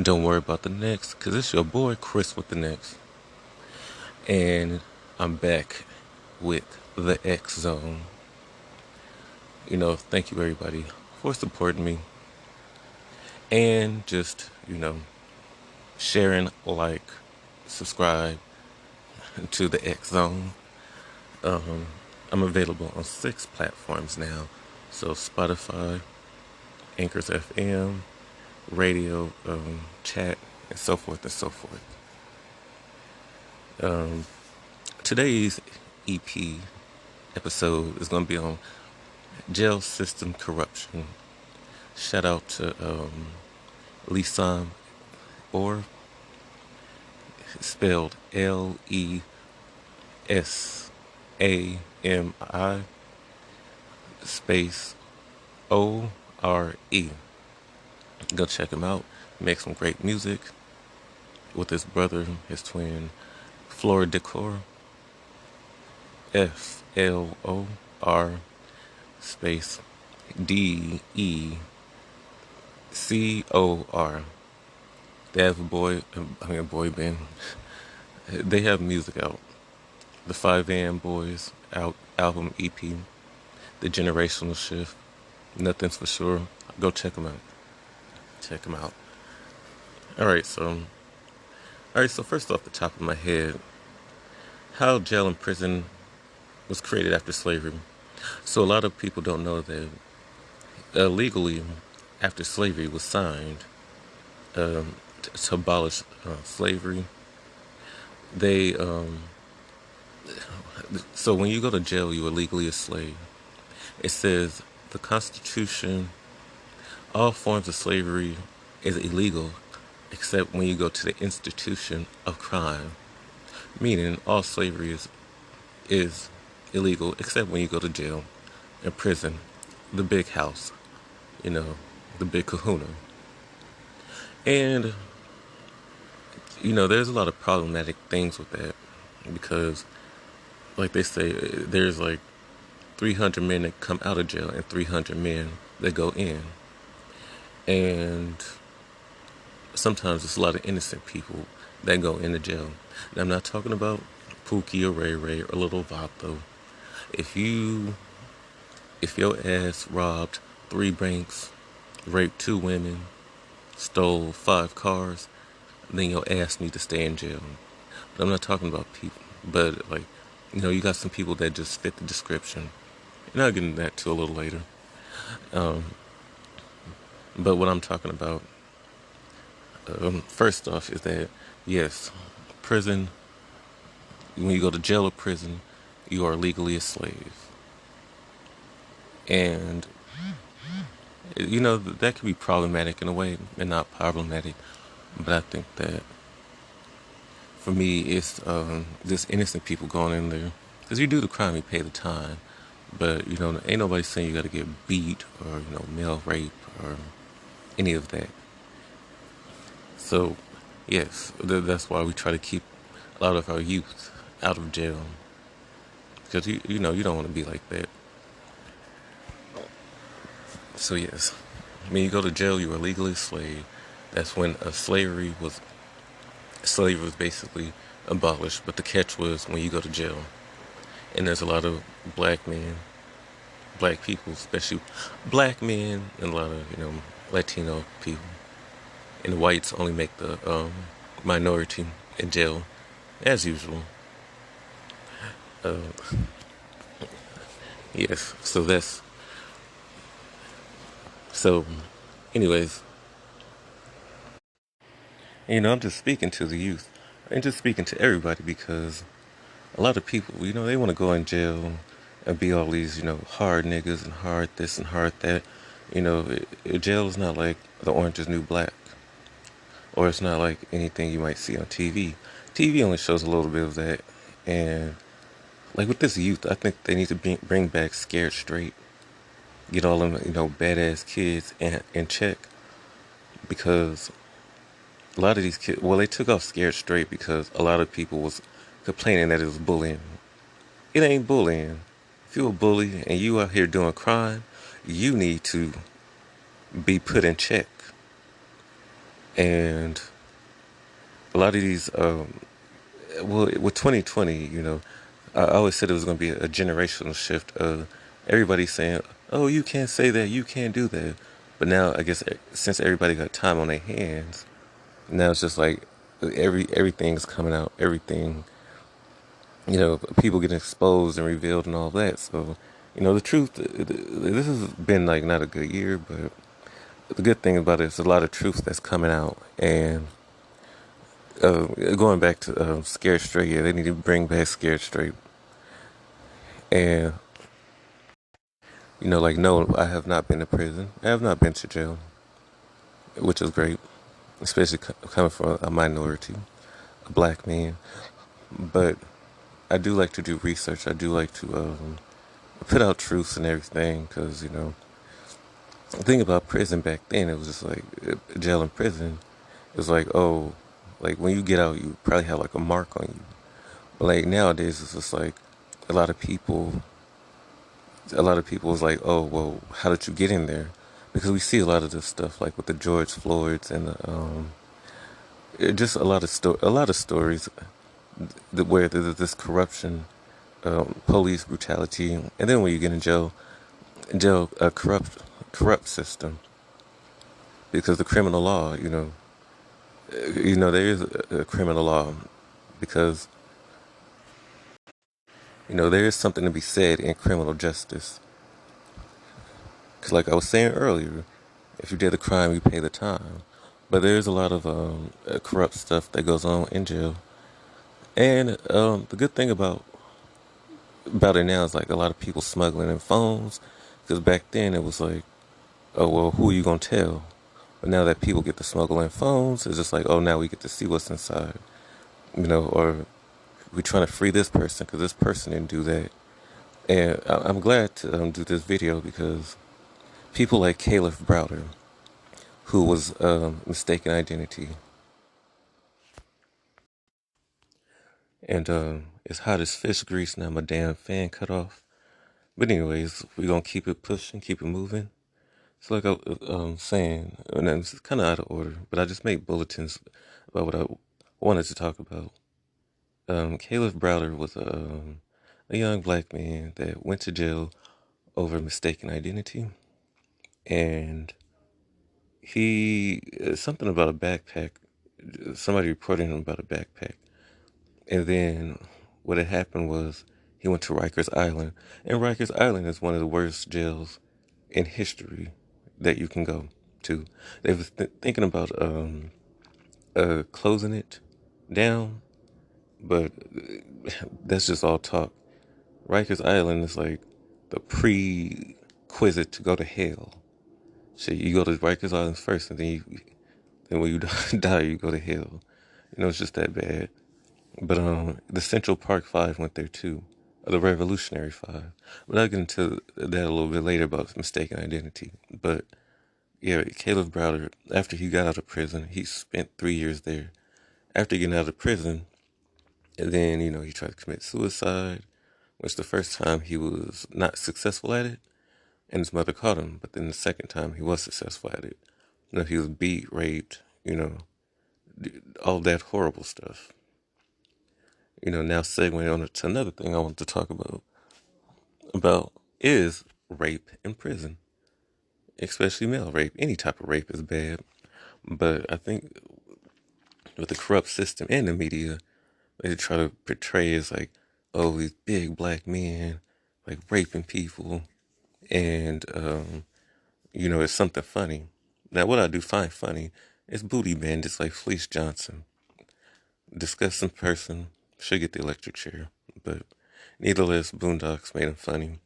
Don't worry about the next, because it's your boy Chris with the next. And I'm back with the X Zone. Thank you everybody for supporting me and just, sharing, like, subscribe to the X Zone. I'm available on 6 platforms now. So Spotify, Anchors FM, radio, chat, and so forth and so forth. Today's EP episode is going to be on jail system corruption. Shout out to LEAMSI ORE, spelled LESAMI space ORE. Go check him out. Make some great music with his brother, his twin, Flora Decor. FLOR space DECOR. They have a boy band. They have music out. The 5 a.m. Boys album EP. The Generational Shift. Nothing's for sure. Go check them out. Check them out. Alright, so first off the top of my head, how jail and prison was created after slavery. So a lot of people don't know that legally, after slavery was signed to abolish slavery, they so when you go to jail, you are legally a slave. It says the Constitution, all forms of slavery is illegal except when you go to the institution of crime, meaning all slavery is illegal except when you go to jail and prison, the big house, the big kahuna. And there's a lot of problematic things with that because, like they say, there's like 300 men that come out of jail and 300 men that go in. And sometimes it's a lot of innocent people that go into jail. And I'm not talking about Pookie or Ray Ray or Little Vato. If your ass robbed 3 banks, raped 2 women, stole 5 cars, then your ass need to stay in jail. But I'm not talking about people. But you got some people that just fit the description. And I'll get into that too a little later. But what I'm talking about, first off, is that yes, prison. When you go to jail or prison, you are legally a slave. And that can be problematic in a way and not problematic. But I think that for me, it's just innocent people going in there. Because you do the crime, you pay the time. But, ain't nobody saying you got to get beat or, male rape or any of that. So, yes, that's why we try to keep a lot of our youth out of jail. Because, you don't want to be like that. So, yes, when you go to jail, you are legally a slave. That's when slavery was basically abolished. But the catch was when you go to jail. And there's a lot of black people, especially black men, and a lot of, Latino people. And the whites only make the minority in jail, as usual. Yes, so, anyways, I'm just speaking to the youth. I'm just speaking to everybody because a lot of people, they want to go in jail and be all these, hard niggas and hard this and hard that. Jail is not like The Orange is New Black. Or it's not like anything you might see on TV. TV only shows a little bit of that. And, like with this youth, I think they need to bring back Scared Straight. Get all them, badass kids in check. Because a lot of these kids, well, they took off Scared Straight because a lot of people was complaining that it was bullying. It ain't bullying. If you're a bully and you out here doing crime, you need to be put in check. And a lot of these, well, with 2020, I always said it was going to be a generational shift of everybody saying, "Oh, you can't say that, you can't do that." But now, I guess since everybody got time on their hands, now it's just like everything's coming out, everything, people getting exposed and revealed and all that. So, the truth, this has been like not a good year, but the good thing about it is a lot of truth that's coming out. And going back to Scared Straight, yeah, they need to bring back Scared Straight. And, like, no, I have not been to prison. I have not been to jail, which is great, especially coming from a minority, a black man. But I do like to do research. I do like to put out truths and everything because, the thing about prison back then, it was just like jail and prison. It was like, oh, like when you get out, you probably have like a mark on you. But like nowadays, it's just like a lot of people, a lot of people is like, oh, well, how did you get in there? Because we see a lot of this stuff, like with the George Floyds and just a lot of stories where there's this corruption, police brutality, and then when you get in jail, a corrupt system because the criminal law, there is a criminal law because there is something to be said in criminal justice. Because, like I was saying earlier, if you did a crime, you pay the time. But there's a lot of corrupt stuff that goes on in jail. And the good thing about it now is like a lot of people smuggling in phones. Because back then it was like, oh well, who are you gonna tell? But now that people get to smuggle in phones, it's just like, oh, now we get to see what's inside. Or we're trying to free this person because this person didn't do that. And I'm glad to do this video because people like Caleb Browder, who was mistaken identity, and it's hot as fish grease now. My damn fan cut off. But anyways, we're gonna keep it pushing, keep it moving. So like I was saying, and it's kind of out of order, but I just made bulletins about what I wanted to talk about. Caleb Browder was a young black man that went to jail over mistaken identity, and he something about a backpack. Somebody reported him about a backpack, and then what had happened was he went to Rikers Island, and Rikers Island is one of the worst jails in history that you can go to. They was thinking about closing it down, but that's just all talk. Rikers Island is like the prerequisite to go to hell. So you go to Rikers Island first, and then when you die, you go to hell. It's just that bad. But the Central Park Five went there too, the Revolutionary Five. But I'll get into that a little bit later about mistaken identity. But yeah, Caleb Browder, after he got out of prison, he spent 3 years there. After getting out of prison, and then he tried to commit suicide, which the first time he was not successful at it, and his mother caught him. But then the second time he was successful at it. He was beat, raped, all that horrible stuff. Now segueing on to another thing I want to talk about is rape in prison, especially male rape. Any type of rape is bad, but I think with the corrupt system and the media, they try to portray as like, oh, these big black men like raping people, and it's something funny. Now, what I do find funny is booty bandits like Fleece Johnson, disgusting person, should get the electric chair, but nevertheless, Boondocks made him funny.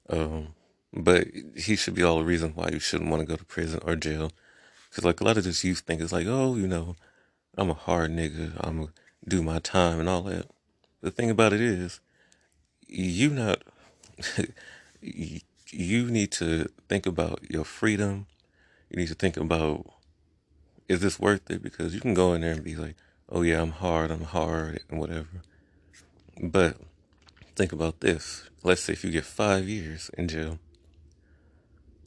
Um, but he should be all the reason why you shouldn't want to go to prison or jail. Because, like, a lot of this youth think it's like, oh, I'm a hard nigga. I'm going to do my time and all that. The thing about it is, you not, you need to think about your freedom. You need to think about, is this worth it? Because you can go in there and be like, oh, yeah, I'm hard, and whatever. But think about this. Let's say if you get 5 years in jail,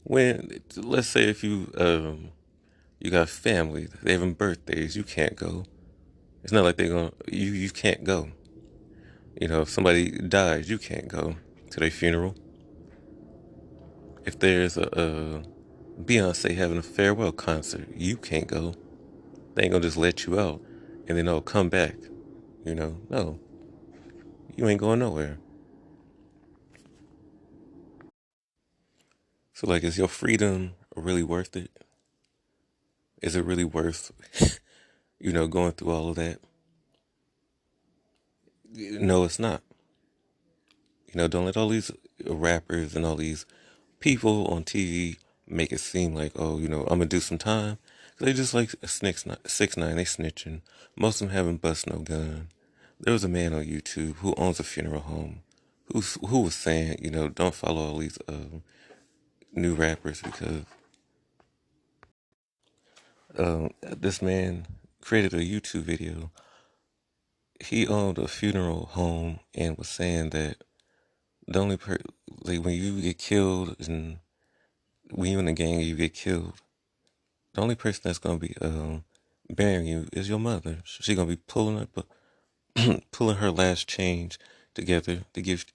let's say if you You got family. They having birthdays. You can't go. It's not like they're gonna. You can't go. If somebody dies, you can't go to their funeral. If there's a Beyonce having a farewell concert, you can't go. They ain't gonna just let you out and then come back. No, you ain't going nowhere. So like, is your freedom really worth it? Is it really worth going through all of that? No, it's not. Don't let all these rappers and all these people on TV make it seem like, oh, I'm gonna do some time. They just like 6ix9ine, they snitching. Most of them haven't bust no gun. There was a man on YouTube who owns a funeral home who was saying, don't follow all these new rappers because this man created a YouTube video. He owned a funeral home and was saying that the only like when you get killed and when you're in a gang you get killed, the only person that's gonna be burying you is your mother. She's gonna be pulling her last change together to give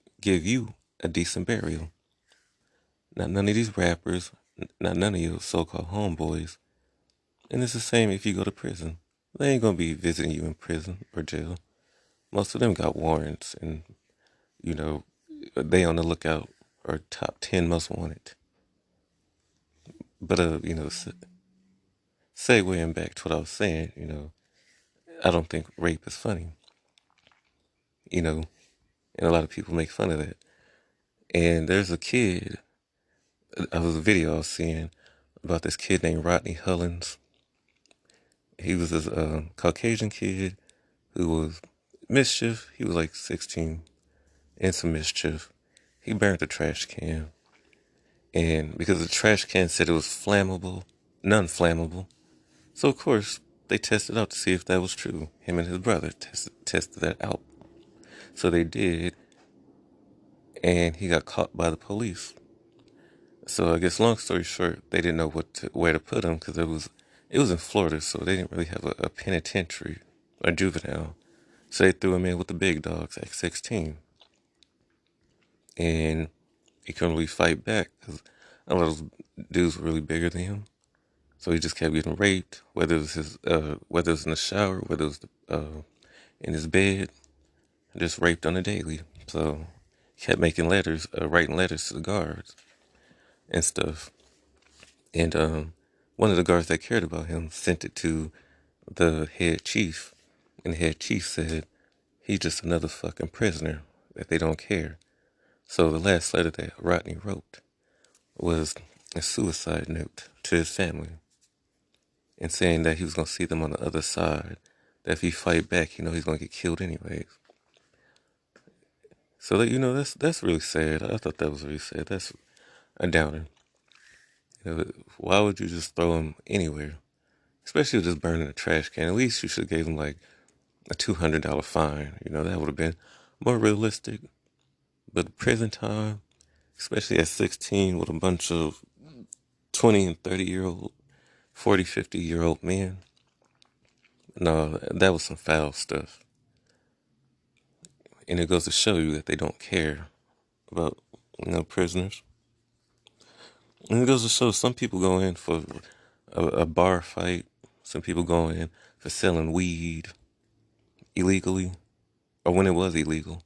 you a decent burial. Not none of these rappers, not none of your so-called homeboys. And it's the same if you go to prison. They ain't gonna be visiting you in prison or jail. Most of them got warrants, and you know they on the lookout or top 10 most wanted. But segueing back to what I was saying, I don't think rape is funny. You know, and a lot of people make fun of that. And there's a kid. I was a video I was seeing about this kid named Rodney Hullins. He was this Caucasian kid who was mischief. He was like 16 and some mischief. He burned a trash can. And because the trash can said it was flammable, non-flammable. So, of course, they tested out to see if that was true. Him and his brother tested that out. So they did, and he got caught by the police. So I guess, long story short, they didn't know where to put him because it was in Florida, so they didn't really have a penitentiary or juvenile. So they threw him in with the big dogs at 16, and he couldn't really fight back because a lot of those dudes were really bigger than him. So he just kept getting raped, whether it was in the shower, whether it was in his bed, just raped on a daily. So he kept making letters, writing letters to the guards and stuff. And one of the guards that cared about him sent it to the head chief, and the head chief said, he's just another fucking prisoner, that they don't care. So the last letter that Rodney wrote was a suicide note to his family, and saying that he was going to see them on the other side, that if he fight back, he's going to get killed anyways. So that, that's really sad. I thought that was really sad. That's a downer. Why would you just throw him anywhere? Especially just burning a trash can. At least you should have gave him like a $200 fine. That would have been more realistic. But prison time, especially at 16 with a bunch of 20 and 30-year-old, 40, 50-year-old men, no, that was some foul stuff. And it goes to show you that they don't care about, prisoners. And it goes to show some people go in for a bar fight. Some people go in for selling weed illegally, or when it was illegal.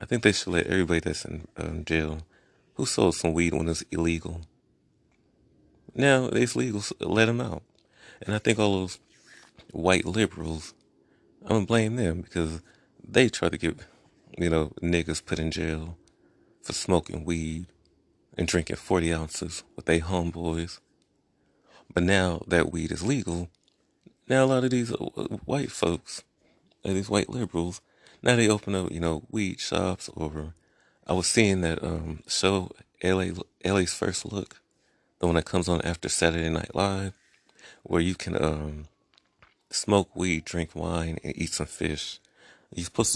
I think they should let everybody that's in jail who sold some weed when it's illegal. Now it's legal, so let them out. And I think all those white liberals, I'm gonna blame them because they try to get, niggas put in jail for smoking weed and drinking 40 ounces with their homeboys. But now that weed is legal, now a lot of these white folks, these white liberals, now they open up, weed shops. Or I was seeing that show LA's First Look, the one that comes on after Saturday Night Live, where you can smoke weed, drink wine, and eat some fish. You're supposed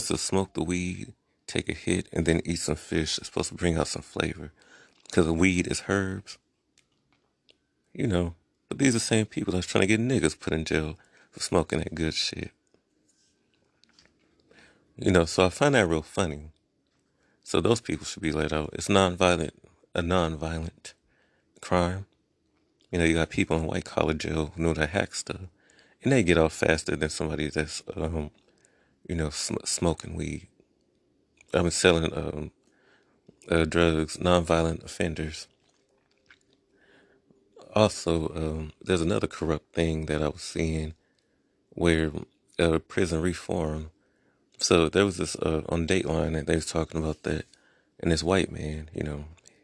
to smoke the weed, take a hit, and then eat some fish. It's supposed to bring out some flavor because the weed is herbs. You know, but these are the same people that's trying to get niggas put in jail for smoking that good shit. You know, so I find that real funny. So those people should be let out. It's a non-violent crime. You know, you got people in white collar jail who know that hack stuff, and they get off faster than somebody that's, smoking weed. I mean, selling drugs, non-violent offenders. Also, there's another corrupt thing that I was seeing where prison reform. So there was this on Dateline that they was talking about that, and this white man,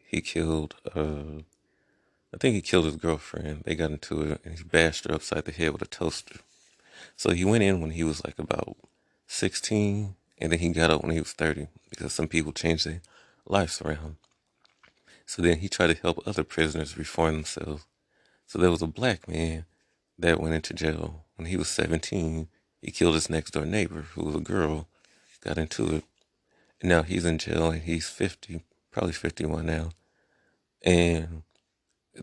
he killed. I think he killed his girlfriend. They got into it, and he bashed her upside the head with a toaster. So he went in when he was like about 16, and then he got out when he was 30 because some people changed their lives around. So then he tried to help other prisoners reform themselves. So there was a black man that went into jail when he was 17. He killed his next door neighbor, who was a girl, got into it. And now he's in jail and he's 50, probably 51 now. And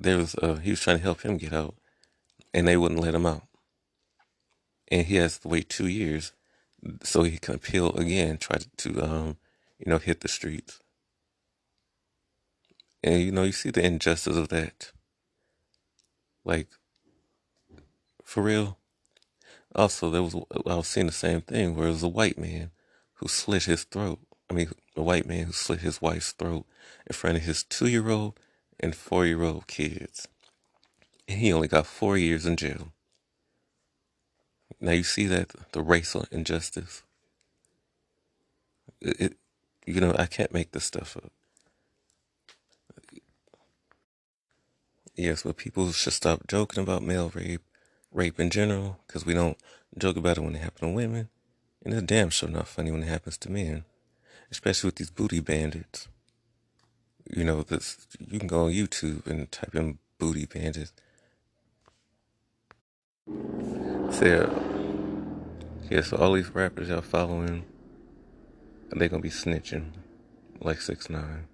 he was trying to help him get out and they wouldn't let him out. And he has to wait 2 years so he can appeal again, try to hit the streets. And, you see the injustice of that. Like, for real. Also, I was seeing the same thing where it was a white man who slit his throat. I mean, a white man who slit his wife's throat in front of his 2-year-old and 4-year-old kids. And he only got 4 years in jail. Now you see that the racial injustice. It I can't make this stuff up. Yes, but people should stop joking about male rape in general, because we don't joke about it when it happens to women, and it's damn sure not funny when it happens to men, especially with these booty bandits. This you can go on YouTube and type in booty bandits. So yeah, so all these rappers y'all following, they gonna be snitching like 6ix9ine.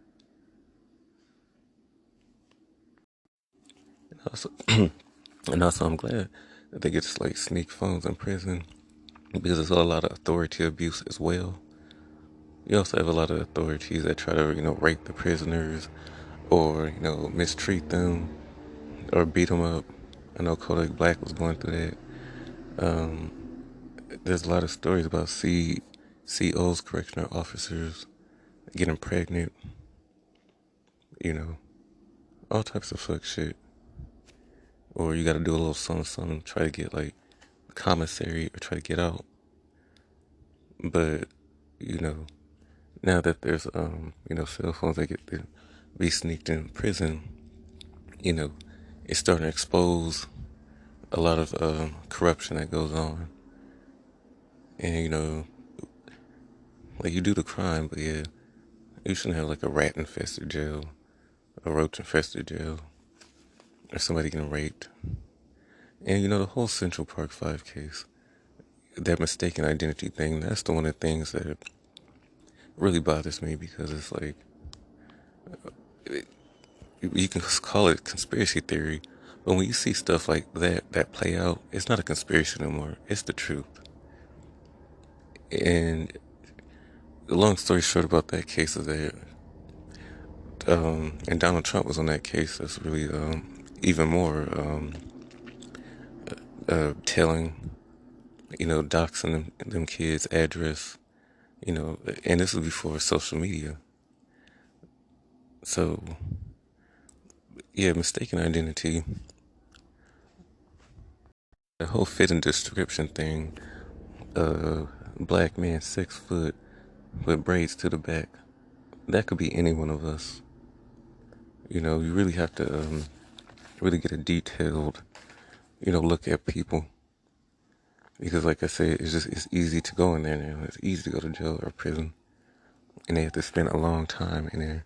And also, and also, I'm glad that they get to like sneak phones in prison because there's a lot of authority abuse as well. You also have a lot of authorities that try to, rape the prisoners or, mistreat them or beat them up. I know Kodak Black was going through that. There's a lot of stories about COs, correctional officers, getting pregnant, you know, all types of fuck shit. Or you gotta do a little something, something, try to get like commissary or try to get out. But, you know, now that there's, cell phones that get to be sneaked in prison, you know, it's starting to expose a lot of corruption that goes on. And, like you do the crime, but yeah, you shouldn't have like a rat infested jail, a roach infested jail, or somebody getting raped. And, the whole Central Park 5 case, that mistaken identity thing, that's the one of the things that really bothers me because it's like, you can call it conspiracy theory, but when you see stuff like that play out, it's not a conspiracy anymore. It's the truth. And the long story short about that case is that, and Donald Trump was on that case. That's really even more telling. Doxing them kids' address. And this was before social media. So yeah, mistaken identity. The whole fit and description thing. Black man, 6 foot, with braids to the back. That could be any one of us. You really have to really get a detailed, look at people. Because like I said, it's easy to go in there now. It's easy to go to jail or prison. And they have to spend a long time in there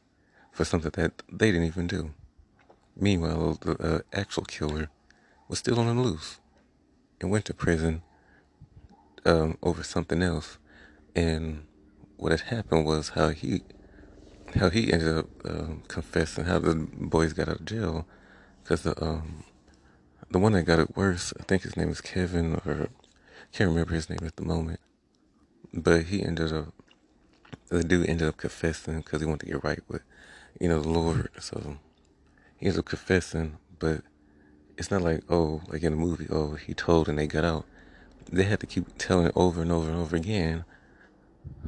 for something that they didn't even do. Meanwhile, the actual killer was still on the loose and went to prison over something else. And what had happened was how he ended up confessing how the boys got out of jail because the one that got it worse, I think his name is Kevin, or can't remember his name at the moment. But the dude ended up confessing because he wanted to get right with, the Lord. So he ended up confessing, but it's not like, oh, like in a movie, oh, he told and they got out. They had to keep telling it over and over and over again,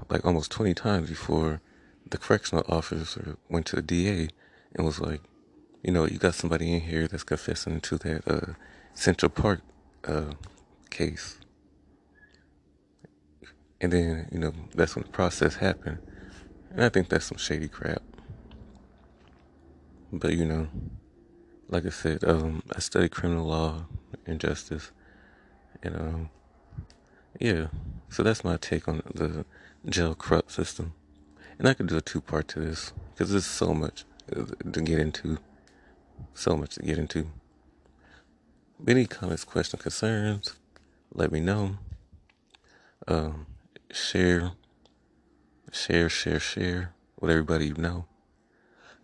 like almost 20 times before the correctional officer went to the DA and was like, you got somebody in here that's confessing to that Central Park case. And then, that's when the process happened. And I think that's some shady crap. But, like I said, I study criminal law and justice. And, yeah. So that's my take on the jail corrupt system. And I could do a two-part to this because there's so much to get into. So much to get into. Any comments, questions, concerns, let me know. Share, share with everybody you know.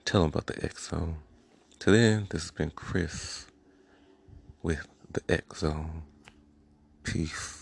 Tell them about the X Zone. Till then, this has been Chris with the X Zone. Peace.